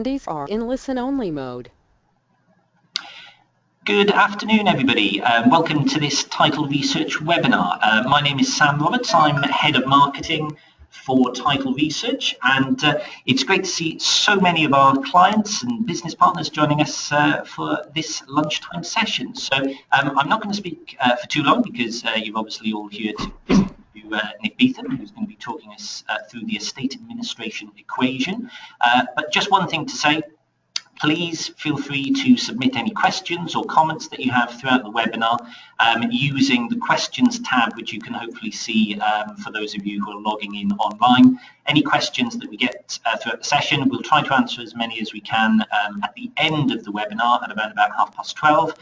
Attendees are in listen-only mode. Good afternoon, everybody. Welcome to this Title Research webinar. My name is Sam Roberts. I'm Head of Marketing for Title Research, and it's great to see so many of our clients and business partners joining us for this lunchtime session. So I'm not going to speak for too long because you've obviously all here to listen to Nick Beetham, who's going to be talking us through the estate administration equation. But just one thing to say. Please feel free to submit any questions or comments that you have throughout the webinar using the questions tab, which you can hopefully see for those of you who are logging in online. Any questions that we get throughout the session, we'll try to answer as many as we can at the end of the webinar at around about 12:30.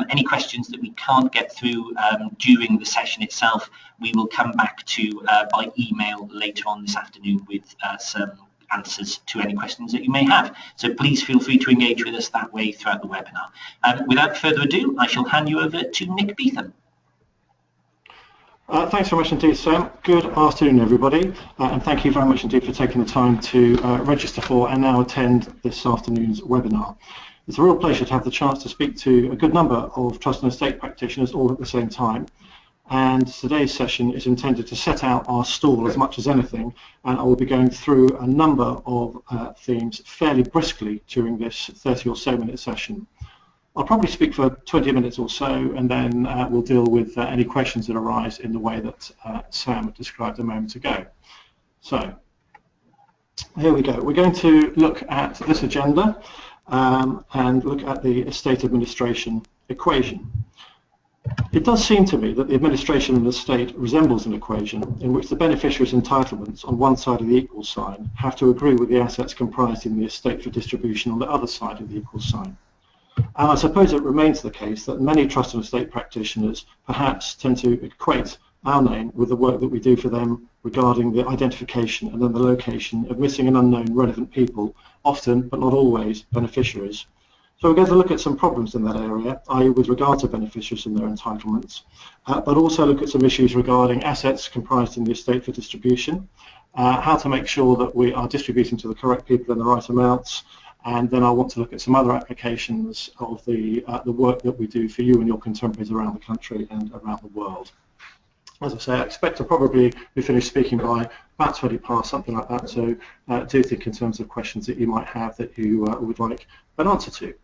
Any questions that we can't get through during the session itself, we will come back to by email later on this afternoon with some answers to any questions that you may have. So please feel free to engage with us that way throughout the webinar. Without further ado, I shall hand you over to Nick Beetham. Thanks very much indeed, Sam. Good afternoon, everybody, and thank you very much indeed for taking the time to register for and now attend this afternoon's webinar. It's a real pleasure to have the chance to speak to a good number of trust and estate practitioners all at the same time. And today's session is intended to set out our stall as much as anything, and I will be going through a number of themes fairly briskly during this 30 or so minute session. I'll probably speak for 20 minutes or so, and then we'll deal with any questions that arise in the way that Sam described a moment ago. So here we go. We're going to look at this agenda and look at the estate administration equation. It does seem to me that the administration of an estate resembles an equation in which the beneficiary's entitlements on one side of the equal sign have to agree with the assets comprised in the estate for distribution on the other side of the equal sign. And I suppose it remains the case that many trust and estate practitioners perhaps tend to equate our name with the work that we do for them regarding the identification and then the location of missing and unknown relevant people, often but not always beneficiaries. So we're going to look at some problems in that area, i.e. with regard to beneficiaries and their entitlements, but also look at some issues regarding assets comprised in the estate for distribution, how to make sure that we are distributing to the correct people in the right amounts, and then I want to look at some other applications of the work that we do for you and your contemporaries around the country and around the world. As I say, I expect to probably be finished speaking by about 20 past, something like that, so do think in terms of questions that you might have that you would like an answer to.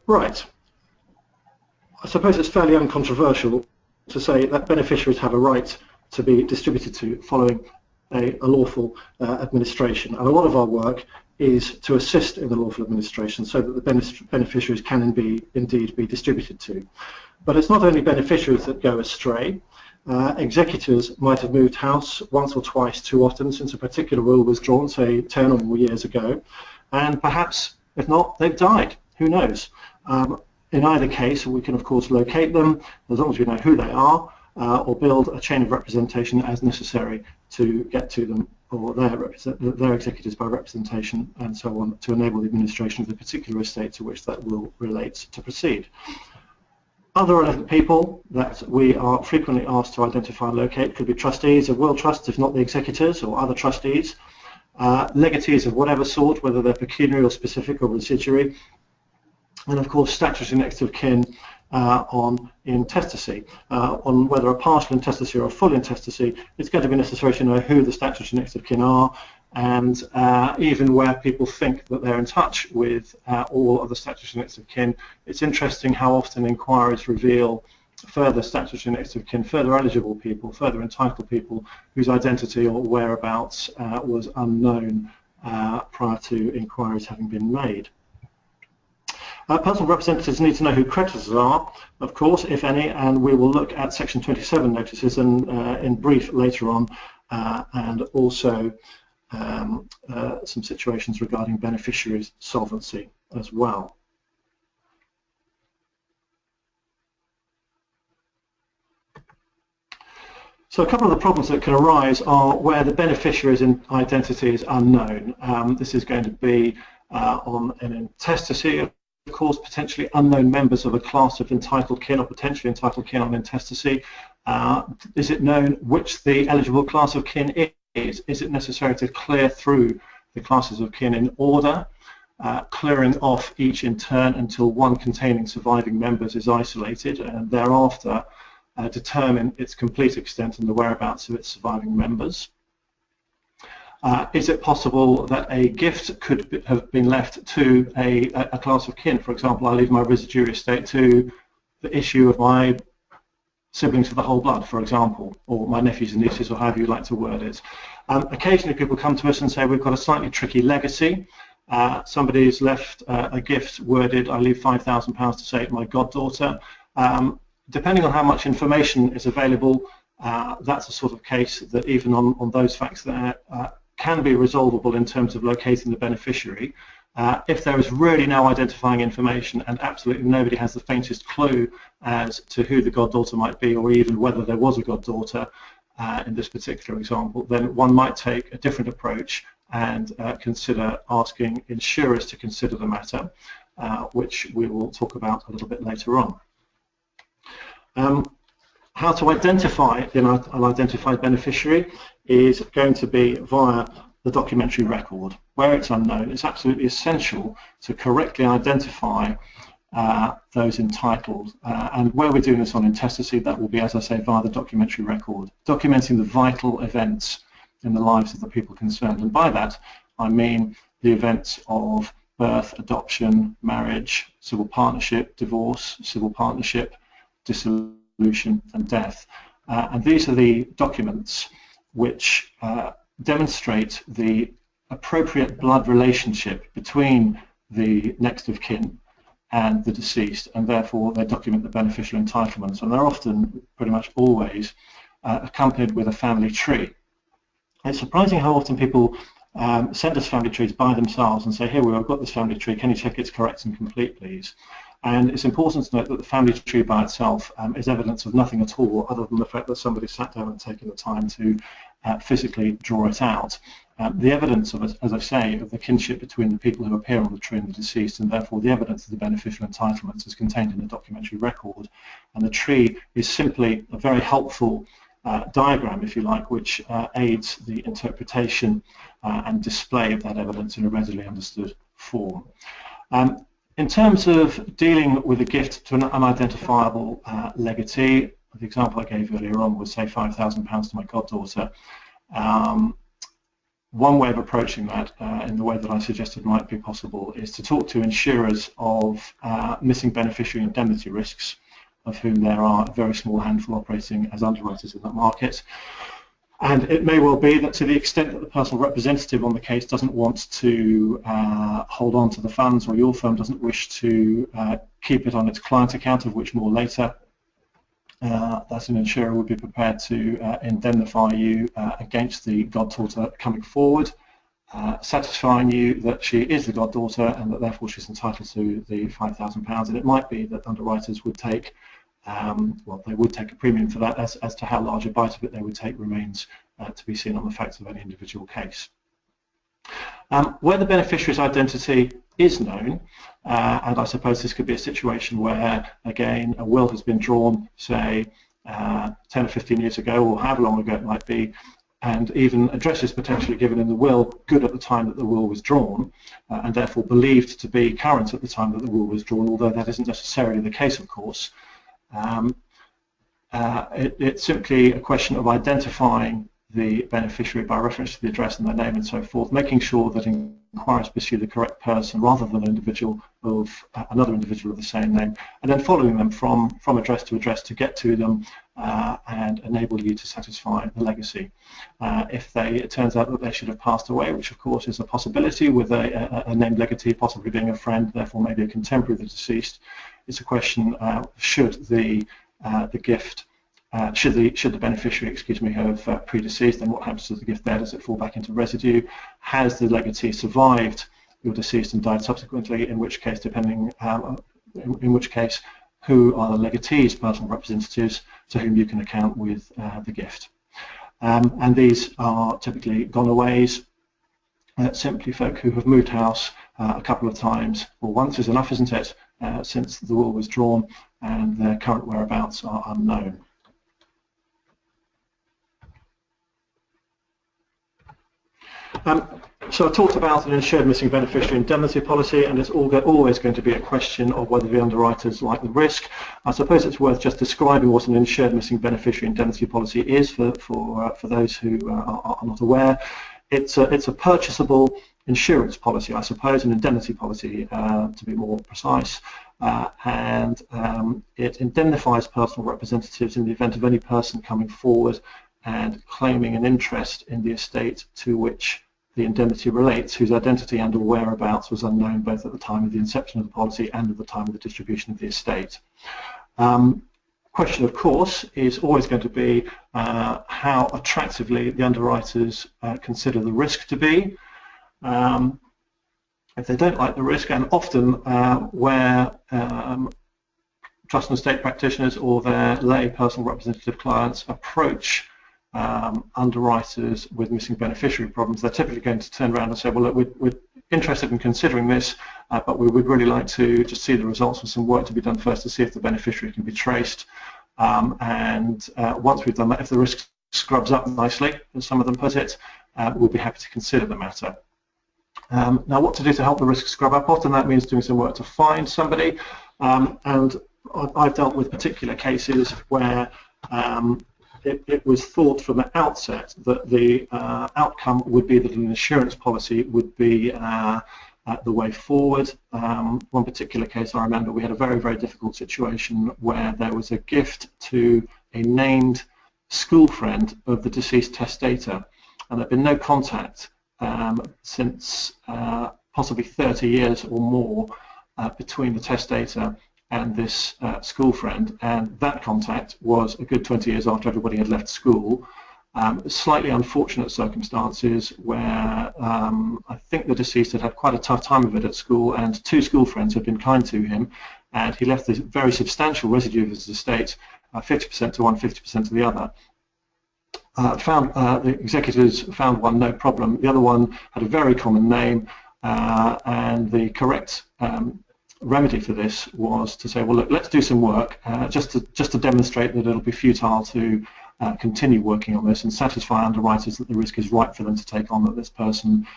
Right. I suppose it's fairly uncontroversial to say that beneficiaries have a right to be distributed to following a lawful administration, and a lot of our work is to assist in the lawful administration so that the beneficiaries can indeed be distributed to. But it's not only beneficiaries that go astray. Executors might have moved house once or twice too often since a particular rule was drawn, say 10 or more years ago, and perhaps, if not, they've died. Who knows? In either case, we can of course locate them as long as we know who they are, or build a chain of representation as necessary to get to them or their executors by representation and so on to enable the administration of the particular estate to which that will relate to proceed. Other relevant people that we are frequently asked to identify and locate could be trustees of will trusts, if not the executors, or other trustees, legatees of whatever sort, whether they're pecuniary or specific or residuary, and of course statutory next of kin on intestacy. On whether a partial intestacy or a full intestacy, it's going to be necessary to know who the statutory next of kin are, and even where people think that they're in touch with all of the statutory next of kin. It's interesting how often inquiries reveal further statutory next of kin, further eligible people, further entitled people whose identity or whereabouts was unknown prior to inquiries having been made. Personal representatives need to know who creditors are, of course, if any, and we will look at Section 27 notices in brief later on, and also some situations regarding beneficiaries' solvency as well. So a couple of the problems that can arise are where the beneficiary's identity is unknown. This is going to be on an intestacy, of course, potentially unknown members of a class of entitled kin or potentially entitled kin on intestacy. Is it known which the eligible class of kin is it necessary to clear through the classes of kin in order, clearing off each in turn until one containing surviving members is isolated, and thereafter determine its complete extent and the whereabouts of its surviving members? Is it possible that a gift could have been left to a class of kin? For example, I leave my residuary estate to the issue of my siblings of the whole blood, for example, or my nephews and nieces, or however you like to word it. Occasionally people come to us and say, we've got a slightly tricky legacy. Somebody's left a gift worded, I leave £5,000 to say my goddaughter. Depending on how much information is available, that's a sort of case that even on those facts there can be resolvable in terms of locating the beneficiary. If there is really no identifying information and absolutely nobody has the faintest clue as to who the goddaughter might be, or even whether there was a goddaughter in this particular example, then one might take a different approach and consider asking insurers to consider the matter, which we will talk about a little bit later on. How to identify an unidentified beneficiary is going to be via the documentary record. Where it's unknown, it's absolutely essential to correctly identify those entitled. And where we're doing this on intestacy, that will be, as I say, via the documentary record, documenting the vital events in the lives of the people concerned. And by that, I mean the events of birth, adoption, marriage, civil partnership, divorce, civil partnership, dissolution, and death. And these are the documents which demonstrate the appropriate blood relationship between the next of kin and the deceased, and therefore they document the beneficial entitlements, and they're often, pretty much always, accompanied with a family tree. It's surprising how often people send us family trees by themselves and say, here we are, I've got this family tree, can you check it's correct and complete, please? And it's important to note that the family tree by itself is evidence of nothing at all, other than the fact that somebody sat down and taken the time to physically draw it out. The evidence of, as I say, of the kinship between the people who appear on the tree and the deceased, and therefore the evidence of the beneficial entitlements, is contained in the documentary record. And the tree is simply a very helpful diagram, if you like, which aids the interpretation and display of that evidence in a readily understood form. In terms of dealing with a gift to an unidentifiable legatee, the example I gave earlier on was, say, £5,000 to my goddaughter. One way of approaching that, in the way that I suggested might be possible, is to talk to insurers of missing beneficiary indemnity risks, of whom there are a very small handful operating as underwriters in that market. And it may well be that to the extent that the personal representative on the case doesn't want to hold on to the funds, or your firm doesn't wish to keep it on its client account, of which more later, that an insurer would be prepared to indemnify you against the goddaughter coming forward, satisfying you that she is the goddaughter and that therefore she's entitled to the £5,000. And it might be that underwriters would take, well, they would take a premium for that. As to how large a bite of it they would take remains to be seen on the facts of any individual case. Where the beneficiary's identity is known, and I suppose this could be a situation where, again, a will has been drawn, say, 10 or 15 years ago, or however long ago it might be, and even addresses potentially given in the will good at the time that the will was drawn, and therefore believed to be current at the time that the will was drawn, although that isn't necessarily the case, of course. It's simply a question of identifying the beneficiary by reference to the address and their name and so forth, making sure that inquiries pursue the correct person rather than an individual of another individual of the same name, and then following them from address to address to get to them and enable you to satisfy the legacy. If it turns out that they should have passed away, which of course is a possibility, with a named legatee possibly being a friend, therefore maybe a contemporary of the deceased, it's a question, should the gift should the beneficiary, excuse me, have predeceased, then what happens to the gift there? Does it fall back into residue? Has the legatee survived your deceased and died subsequently? In which case, depending, in which case, who are the legatee's personal representatives to whom you can account with the gift? And these are typically gonaways, simply folk who have moved house a couple of times, or once is enough, isn't it, since the will was drawn, and their current whereabouts are unknown. So I talked about an insured missing beneficiary indemnity policy, and it's always going to be a question of whether the underwriters like the risk. I suppose it's worth just describing what an insured missing beneficiary indemnity policy is for those who are not aware. It's a purchasable insurance policy, I suppose, an indemnity policy to be more precise, and it indemnifies personal representatives in the event of any person coming forward and claiming an interest in the estate to which the indemnity relates, whose identity and or whereabouts was unknown both at the time of the inception of the policy and at the time of the distribution of the estate. Question, of course, is always going to be how attractively the underwriters consider the risk to be. If they don't like the risk, and often where trust and estate practitioners or their lay personal representative clients approach underwriters with missing beneficiary problems, they're typically going to turn around and say, well, look, we're interested in considering this, but we would really like to just see the results of some work to be done first to see if the beneficiary can be traced. And once we've done that, if the risk scrubs up nicely, as some of them put it, we'll be happy to consider the matter. Now, what to do to help the risk scrub up? Often that means doing some work to find somebody, and I've dealt with particular cases where it was thought from the outset that the outcome would be that an insurance policy would be the way forward. One particular case I remember, we had a very, very difficult situation where there was a gift to a named school friend of the deceased testator, and there had been no contact since possibly 30 years or more between the testator and this school friend, and that contact was a good 20 years after everybody had left school. Slightly unfortunate circumstances where I think the deceased had had quite a tough time of it at school, and two school friends had been kind to him, and he left this very substantial residue of his estate, 50% to one, 50% to the other. The executors found one, no problem. The other one had a very common name, and the correct remedy for this was to say, well, look, let's do some work just to demonstrate that it'll be futile to continue working on this and satisfy underwriters that the risk is right for them to take on, that this person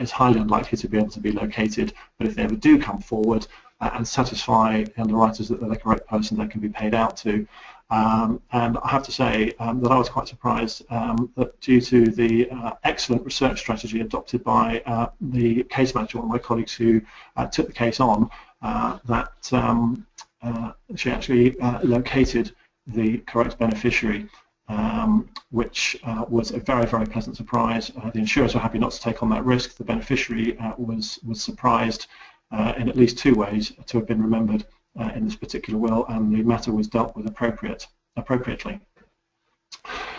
is highly unlikely to be able to be located, but if they ever do come forward and satisfy the underwriters that they're the correct person, they can be paid out to. And I have to say that I was quite surprised that due to the excellent research strategy adopted by the case manager, one of my colleagues who took the case on, that she actually located the correct beneficiary, which was a very, very pleasant surprise. The insurers were happy not to take on that risk. The beneficiary was surprised in at least two ways to have been remembered in this particular will, and the matter was dealt with appropriately.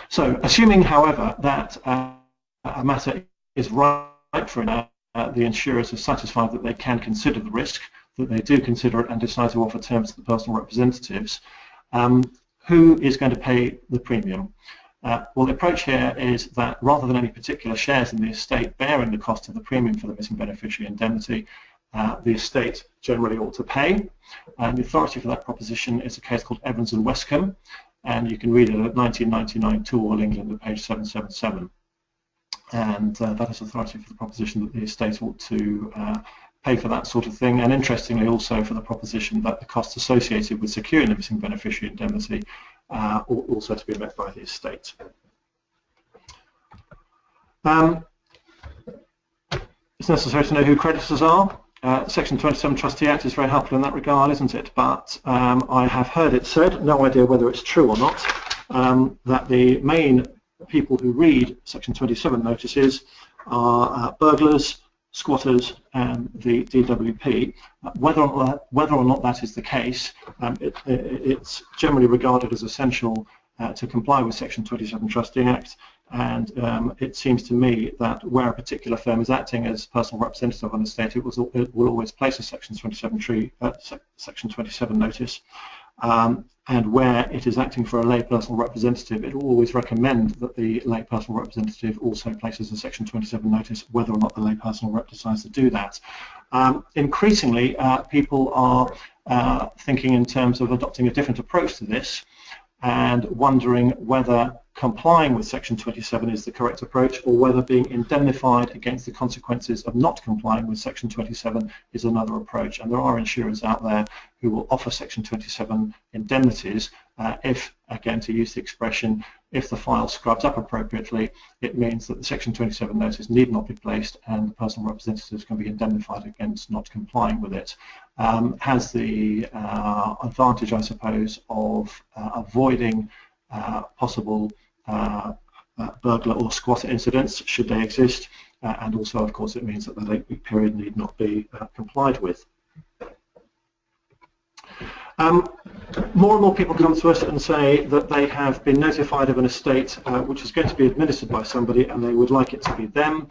So, assuming, however, that a matter is right for the insurers are satisfied that they can consider the risk, that they do consider it and decide to offer terms to the personal representatives, who is going to pay the premium? Well, the approach here is that rather than any particular shares in the estate bearing the cost of the premium for the missing beneficiary indemnity, the estate generally ought to pay. And the authority for that proposition is a case called Evans and Westcombe, and you can read it at 1999 to All England at page 777. And that is authority for the proposition that the estate ought to pay for that sort of thing, and interestingly also for the proposition that the costs associated with securing the missing beneficiary indemnity ought also to be met by the estate. It's necessary to know who creditors are. Section 27 Trustee Act is very helpful in that regard, isn't it? But I have heard it said, no idea whether it's true or not, that the main people who read Section 27 notices are burglars, squatters, and the DWP. Whether or not that is the case, it's generally regarded as essential to comply with Section 27 Trustee Act, and it seems to me that where a particular firm is acting as personal representative of an estate, it will always place a Section 27 notice, and where it is acting for a lay personal representative, it will always recommend that the lay personal representative also places a Section 27 notice, whether or not the lay personal rep decides to do that. Increasingly, people are thinking in terms of adopting a different approach to this, and wondering whether complying with Section 27 is the correct approach, or whether being indemnified against the consequences of not complying with Section 27 is another approach. And there are insurers out there who will offer Section 27 indemnities if, again, to use the expression, if the file scrubs up appropriately, it means that the Section 27 notice need not be placed and the personal representatives can be indemnified against not complying with it. Has the advantage, I suppose, of avoiding possible burglar or squatter incidents, should they exist, and also, of course, it means that the 8-week period need not be complied with. More and more people come to us and say that they have been notified of an estate which is going to be administered by somebody and they would like it to be them.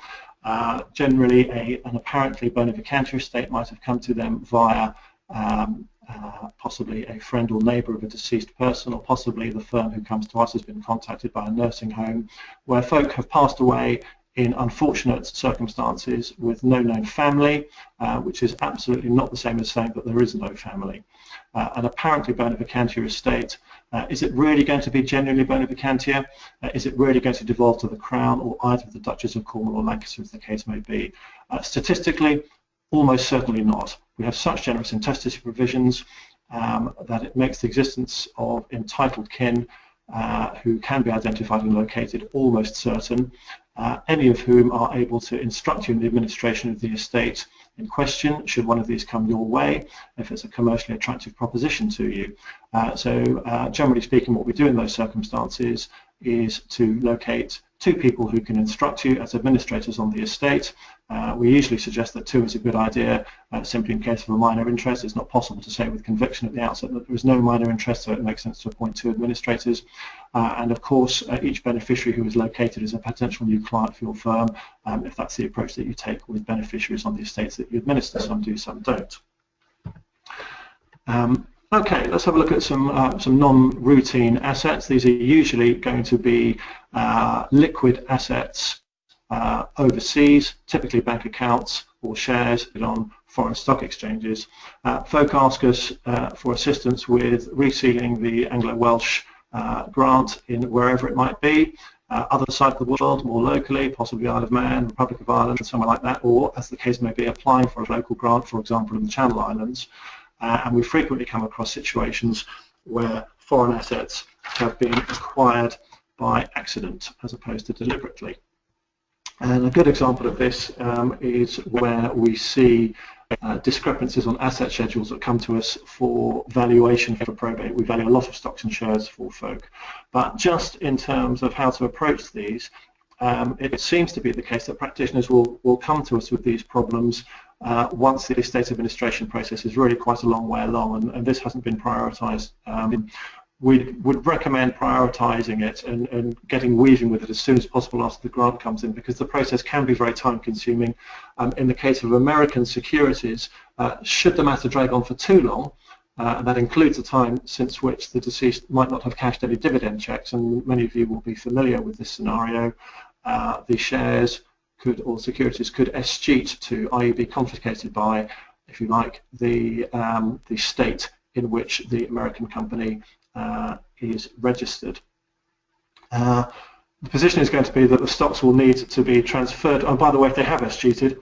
Generally, an apparently bona fide estate might have come to them via possibly a friend or neighbour of a deceased person, or possibly the firm who comes to us has been contacted by a nursing home, where folk have passed away in unfortunate circumstances with no known family, which is absolutely not the same as saying that there is no family. An apparently bona fide estate, is it really going to be genuinely bona fide? Is it really going to devolve to the Crown or either of the Duchess of Cornwall or Lancaster, as the case may be? Statistically, almost certainly not. We have such generous intestacy provisions that it makes the existence of entitled kin who can be identified and located almost certain, any of whom are able to instruct you in the administration of the estate in question, should one of these come your way, if it's a commercially attractive proposition to you. Generally speaking, what we do in those circumstances is to locate 2 people who can instruct you as administrators on the estate. We usually suggest that 2 is a good idea, simply in case of a minor interest. It's not possible to say with conviction at the outset that there is no minor interest, so it makes sense to appoint 2 administrators. And of course, each beneficiary who is located is a potential new client for your firm, if that's the approach that you take with beneficiaries on the estates that you administer. Some do, some don't. Okay, let's have a look at some non-routine assets. These are usually going to be liquid assets overseas, typically bank accounts or shares on foreign stock exchanges. Folk ask us for assistance with resealing the Anglo-Welsh grant in wherever it might be, other side of the world, more locally, possibly Isle of Man, Republic of Ireland, somewhere like that, or as the case may be, applying for a local grant, for example, in the Channel Islands. And we frequently come across situations where foreign assets have been acquired by accident as opposed to deliberately. And a good example of this is where we see discrepancies on asset schedules that come to us for valuation for probate. We value a lot of stocks and shares for folk. But just in terms of how to approach these, it seems to be the case that practitioners will come to us with these problems once the estate administration process is really quite a long way along, and this hasn't been prioritised. We would recommend prioritising it and getting weaving with it as soon as possible after the grant comes in, because the process can be very time consuming. In the case of American securities, should the matter drag on for too long, and that includes the time since which the deceased might not have cashed any dividend checks, and many of you will be familiar with this scenario, the shares could, or securities could escheat to, i.e. be confiscated by, if you like, the state in which the American company is registered. The position is going to be that the stocks will need to be transferred. And by the way, if they have escheated,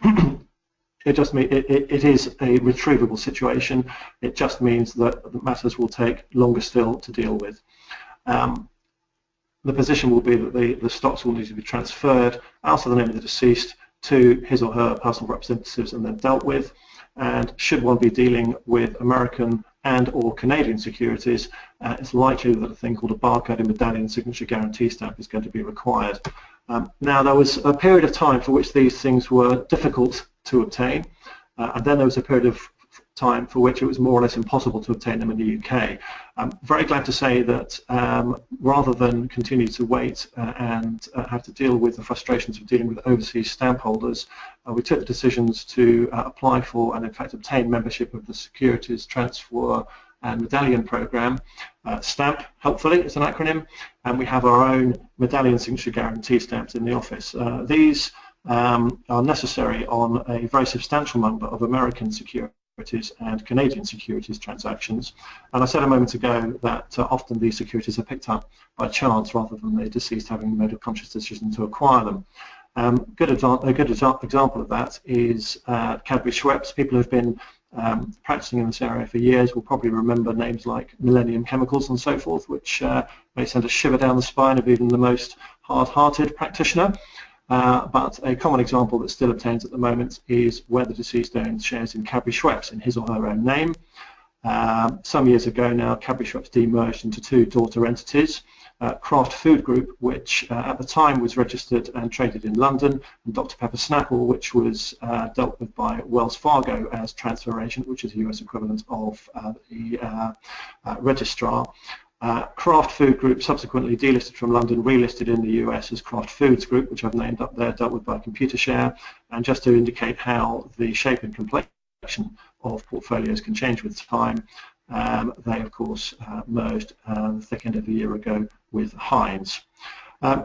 it just means it is a retrievable situation. It just means that the matters will take longer still to deal with. The position will be that the stocks will need to be transferred out of the name of the deceased to his or her personal representatives and then dealt with. And should one be dealing with American and or Canadian securities, it's likely that a thing called a barcode and medallion signature guarantee stamp is going to be required. Now, there was a period of time for which these things were difficult to obtain, and then there was a period of time for which it was more or less impossible to obtain them in the UK. I'm very glad to say that rather than continue to wait and have to deal with the frustrations of dealing with overseas stamp holders, we took the decisions to apply for and in fact obtain membership of the Securities Transfer and Medallion Programme. STAMP, helpfully, is an acronym, and we have our own medallion signature guarantee stamps in the office. These are necessary on a very substantial number of American securities. securities and Canadian securities transactions. And I said a moment ago that often these securities are picked up by chance rather than the deceased having made a conscious decision to acquire them. A good example of that is Cadbury Schweppes. People who've been practicing in this area for years will probably remember names like Millennium Chemicals and so forth, which may send a shiver down the spine of even the most hard-hearted practitioner. But a common example that still obtains at the moment is where the deceased owns shares in Cadbury Schweppes in his or her own name. Some years ago now, Cadbury Schweppes demerged into two daughter entities, Kraft Food Group, which at the time was registered and traded in London, and Dr Pepper Snapple, which was dealt with by Wells Fargo as transfer agent, which is the US equivalent of the registrar. Kraft Food Group subsequently delisted from London, relisted in the US as Kraft Foods Group, which I've named up there, dealt with by Computershare. And just to indicate how the shape and complexion of portfolios can change with time, they of course merged the thick end of a year ago with Heinz.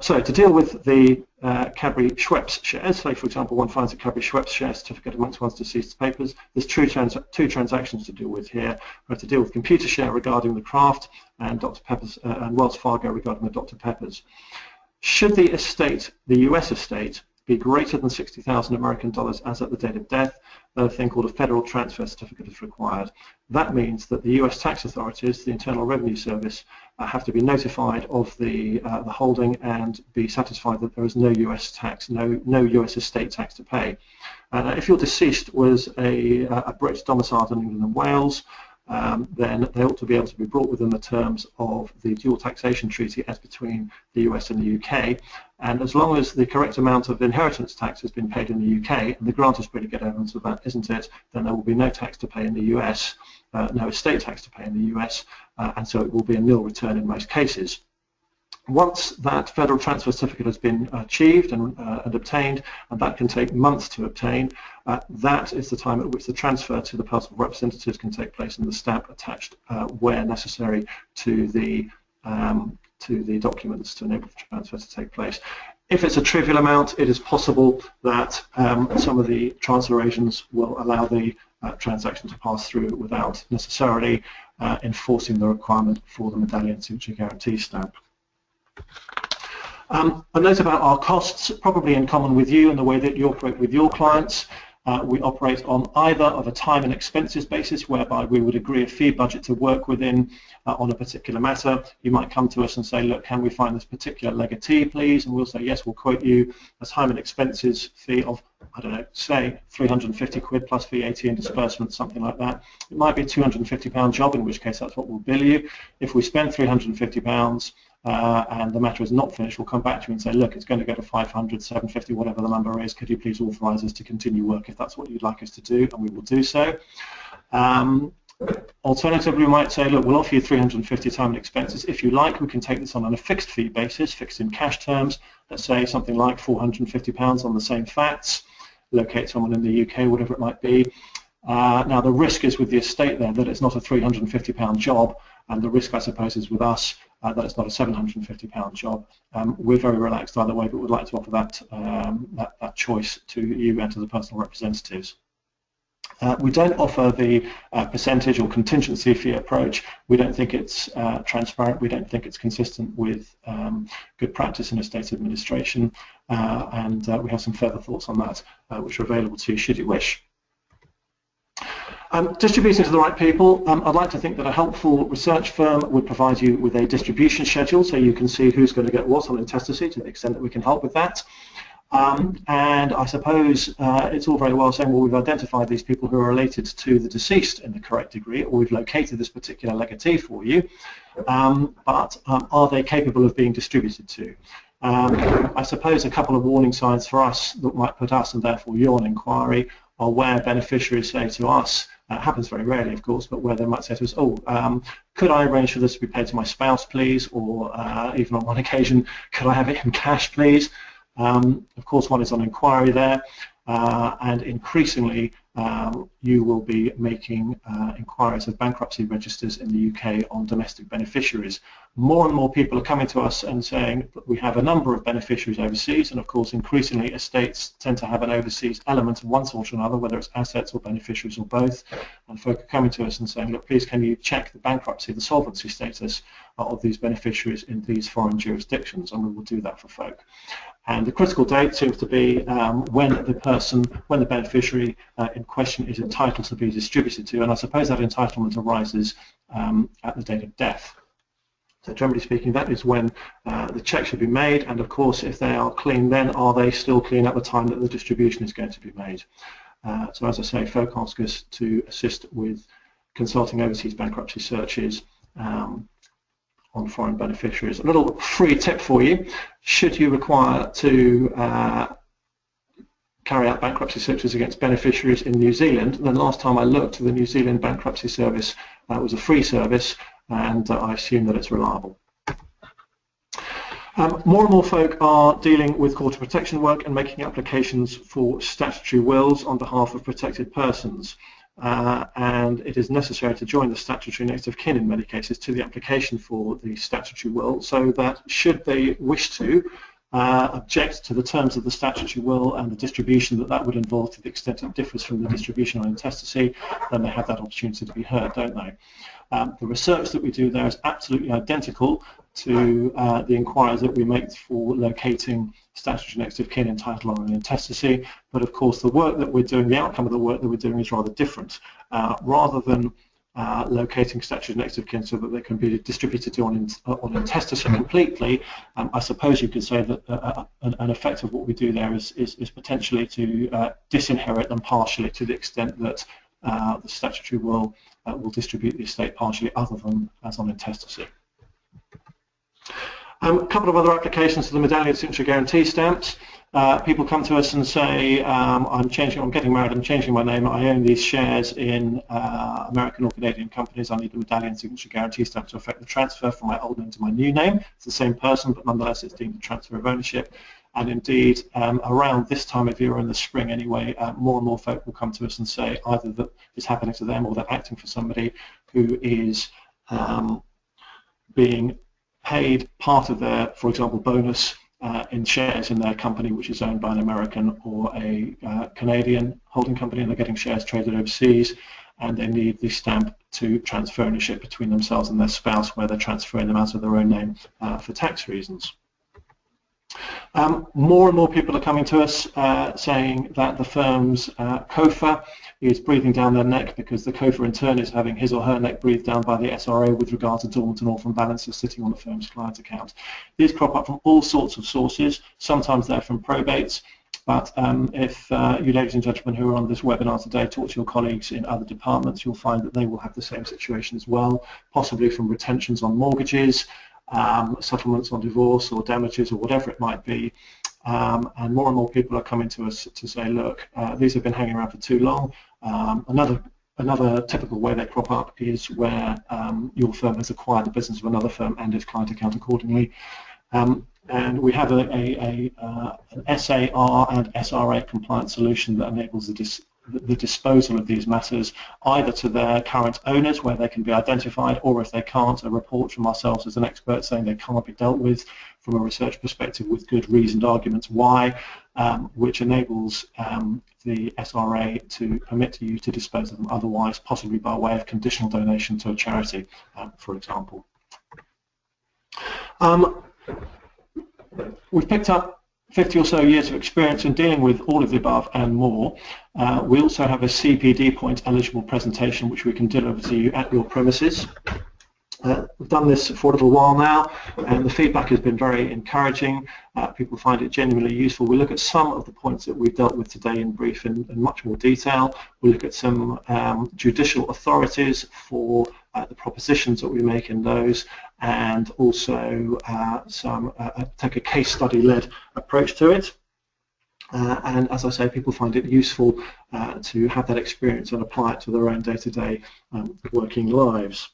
So to deal with the Cadbury Schweppes shares, say for example one finds a Cadbury Schweppes share certificate amongst one's deceased papers, there's two transactions to deal with here. We have to deal with Computershare regarding the Kraft and Dr Pepper's and Wells Fargo regarding the Dr Pepper's. Should the estate, the US estate, be greater than $60,000 American dollars as at the date of death, then a thing called a federal transfer certificate is required. That means that the US tax authorities, the Internal Revenue Service, have to be notified of the holding and be satisfied that there is no US tax, no US estate tax to pay. If your deceased was a Brit domiciled in England and Wales, then they ought to be able to be brought within the terms of the dual taxation treaty as between the US and the UK. And as long as the correct amount of inheritance tax has been paid in the UK, and the grant is pretty good evidence of that, isn't it, then there will be no tax to pay in the US, no estate tax to pay in the US, and so it will be a nil return in most cases. Once that federal transfer certificate has been achieved and obtained, and that can take months to obtain, that is the time at which the transfer to the personal representatives can take place and the stamp attached where necessary to the documents to enable the transfer to take place. If it's a trivial amount, it is possible that some of the transfer agents will allow the transaction to pass through without necessarily enforcing the requirement for the medallion signature guarantee stamp. A note about our costs, probably in common with you and the way that you operate with your clients. We operate on either of a time and expenses basis, whereby we would agree a fee budget to work within on a particular matter. You might come to us and say, look, can we find this particular legatee, please? And we'll say, yes, we'll quote you a time and expenses fee of, I don't know, say 350 quid plus VAT and disbursement, something like that. It might be a £250 job, in which case that's what we'll bill you. If we spend £350, and the matter is not finished, we'll come back to you and say, look, it's going to go to 500, 750, whatever the number is. Could you please authorise us to continue work if that's what you'd like us to do? And we will do so. Alternatively, we might say, look, we'll offer you 350 time and expenses. If you like, we can take this on a fixed fee basis, fixed in cash terms. Let's say something like £450 on the same facts. Locate someone in the UK, whatever it might be. Now, the risk is with the estate there that it's not a £350 job, and the risk, I suppose, is with us that it's not a £750 job. We're very relaxed either way, but we'd like to offer that choice to you and to the personal representatives. We don't offer the percentage or contingency fee approach. We don't think it's transparent. We don't think it's consistent with good practice in estate administration, and we have some further thoughts on that, which are available to you should you wish. Distributing to the right people, I'd like to think that a helpful research firm would provide you with a distribution schedule so you can see who's going to get what on intestacy to the extent that we can help with that. And I suppose it's all very well saying, well, we've identified these people who are related to the deceased in the correct degree, or we've located this particular legatee for you, but are they capable of being distributed to? I suppose a couple of warning signs for us that might put us, and therefore you, on inquiry, are where beneficiaries say to us, happens very rarely, of course, but where they might say to us, oh, could I arrange for this to be paid to my spouse, please? Or even on one occasion, could I have it in cash, please? Of course, one is on inquiry there, and increasingly you will be making inquiries of bankruptcy registers in the UK on domestic beneficiaries. More and more people are coming to us and saying that we have a number of beneficiaries overseas, and of course increasingly estates tend to have an overseas element of one sort or another, whether it's assets or beneficiaries or both, and folk are coming to us and saying, look, please can you check the bankruptcy, the solvency status of these beneficiaries in these foreign jurisdictions, and we will do that for folk. And the critical date seems to be when the beneficiary in question is entitled to be distributed to, and I suppose that entitlement arises at the date of death. So generally speaking, that is when the check should be made, and of course if they are clean, then are they still clean at the time that the distribution is going to be made? So as I say, folk ask us to assist with consulting overseas bankruptcy searches on foreign beneficiaries. A little free tip for you: should you require to carry out bankruptcy searches against beneficiaries in New Zealand, then last time I looked, the New Zealand Bankruptcy Service was a free service, and I assume that it's reliable. More and more folk are dealing with court of protection work and making applications for statutory wills on behalf of protected persons. And it is necessary to join the statutory next of kin in many cases to the application for the statutory will, so that should they wish to object to the terms of the statutory will and the distribution that would involve, to the extent it differs from the distribution on intestacy, then they have that opportunity to be heard, don't they? The research that we do there is absolutely identical to the inquiries that we make for locating statutory next of kin entitled on an intestacy, but of course the work that we're doing, the outcome of the work that we're doing is rather different. Rather than locating statutory next of kin so that they can be distributed to on intestacy completely, I suppose you could say that an effect of what we do there is potentially to disinherit them partially, to the extent that the statutory will distribute the estate partially other than as on intestacy. A couple of other applications for the medallion signature guarantee stamps. People come to us and say, I'm getting married, I'm changing my name, I own these shares in American or Canadian companies, I need the medallion signature guarantee stamp to affect the transfer from my old name to my new name. It's the same person, but nonetheless it's deemed a transfer of ownership. And indeed, around this time of year, in the spring anyway, more and more folk will come to us and say either that it's happening to them or they're acting for somebody who is being paid part of their, for example, bonus in shares in their company, which is owned by an American or a Canadian holding company, and they're getting shares traded overseas, and they need the stamp to transfer ownership between themselves and their spouse, where they're transferring them out of their own name for tax reasons. More and more people are coming to us saying that the firm's COFA is breathing down their neck because the COFA in turn is having his or her neck breathed down by the SRA with regard to dormant and orphan balances sitting on the firm's client account. These crop up from all sorts of sources. Sometimes they're from probates, but if you ladies and gentlemen who are on this webinar today talk to your colleagues in other departments, you'll find that they will have the same situation as well, possibly from retentions on mortgages, settlements on divorce or damages or whatever it might be, and more people are coming to us to say, look, these have been hanging around for too long. Another typical way they crop up is where your firm has acquired the business of another firm and its client account accordingly, and we have an SAR and SRA compliant solution that enables the disposal of these matters either to their current owners, where they can be identified, or if they can't, a report from ourselves as an expert saying they can't be dealt with from a research perspective with good reasoned arguments why, which enables the SRA to permit you to dispose of them otherwise, possibly by way of conditional donation to a charity, for example. We've picked up 50 or so years of experience in dealing with all of the above and more. We also have a CPD point eligible presentation which we can deliver to you at your premises. We've done this for a little while now, and the feedback has been very encouraging. People find it genuinely useful. We look at some of the points that we've dealt with today in brief in much more detail. We look at some judicial authorities for the propositions that we make in those, and also take a case study-led approach to it. And as I say, people find it useful to have that experience and apply it to their own day-to-day working lives.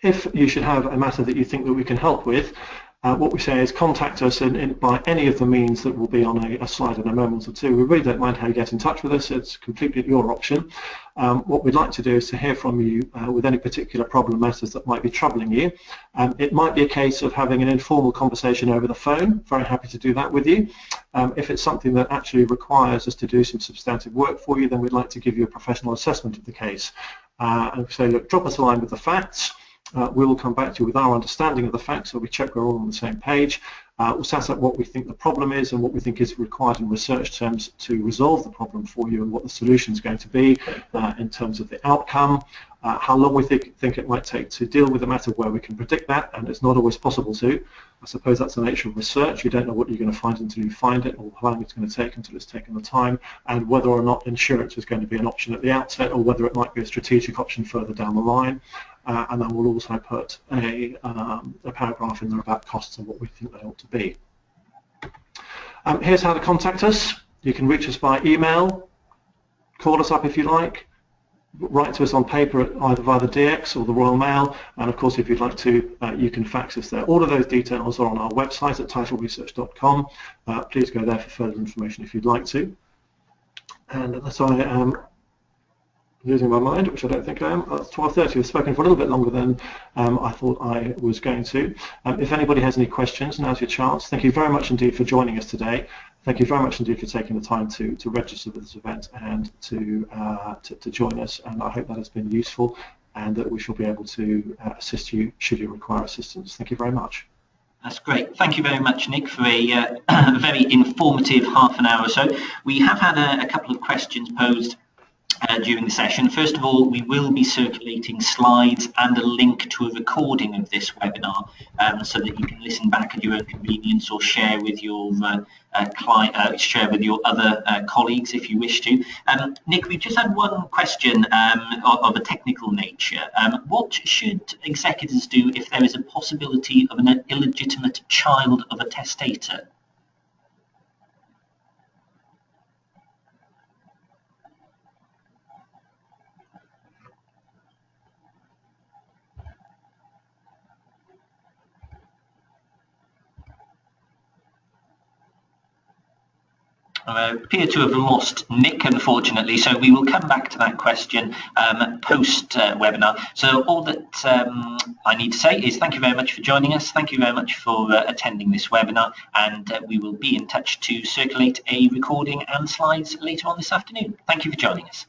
If you should have a matter that you think that we can help with, what we say is contact us by any of the means that will be on a slide in a moment or two. We really don't mind how you get in touch with us. It's completely your option. What we'd like to do is to hear from you with any particular problem matters that might be troubling you. It might be a case of having an informal conversation over the phone. Very happy to do that with you. If it's something that actually requires us to do some substantive work for you, then we'd like to give you a professional assessment of the case. And say, look, drop us a line with the facts. We will come back to you with our understanding of the facts, so we check we're all on the same page. We'll set up what we think the problem is and what we think is required in research terms to resolve the problem for you, and what the solution is going to be in terms of the outcome, how long we think it might take to deal with the matter, where we can predict that, and it's not always possible to. I suppose that's the nature of research. You don't know what you're going to find until you find it, or how long it's going to take until it's taken the time, and whether or not insurance is going to be an option at the outset, or whether it might be a strategic option further down the line. And then we'll also put a paragraph in there about costs and what we think they ought to be. Here's how to contact us. You can reach us by email, call us up if you like, write to us on paper either via the DX or the Royal Mail, and of course if you'd like to, you can fax us there. All of those details are on our website at titleresearch.com. Please go there for further information if you'd like to. And unless I am losing my mind, which I don't think I am, it's 12:30. We've spoken for a little bit longer than I thought I was going to. If anybody has any questions, now's your chance. Thank you very much indeed for joining us today. Thank you very much indeed for taking the time to register for this event and to join us, and I hope that has been useful and that we shall be able to assist you should you require assistance. Thank you very much. That's great. Thank you very much, Nick, for a very informative half an hour or so. We have had a couple of questions posed during the session. First of all, we will be circulating slides and a link to a recording of this webinar so that you can listen back at your own convenience or share with your share with your other colleagues if you wish to. Nick, we've just had one question of a technical nature. What should executors do if there is a possibility of an illegitimate child of a testator? Appear to have lost Nick, unfortunately, so we will come back to that question post-webinar. So all that I need to say is thank you very much for joining us, thank you very much for attending this webinar, and we will be in touch to circulate a recording and slides later on this afternoon. Thank you for joining us.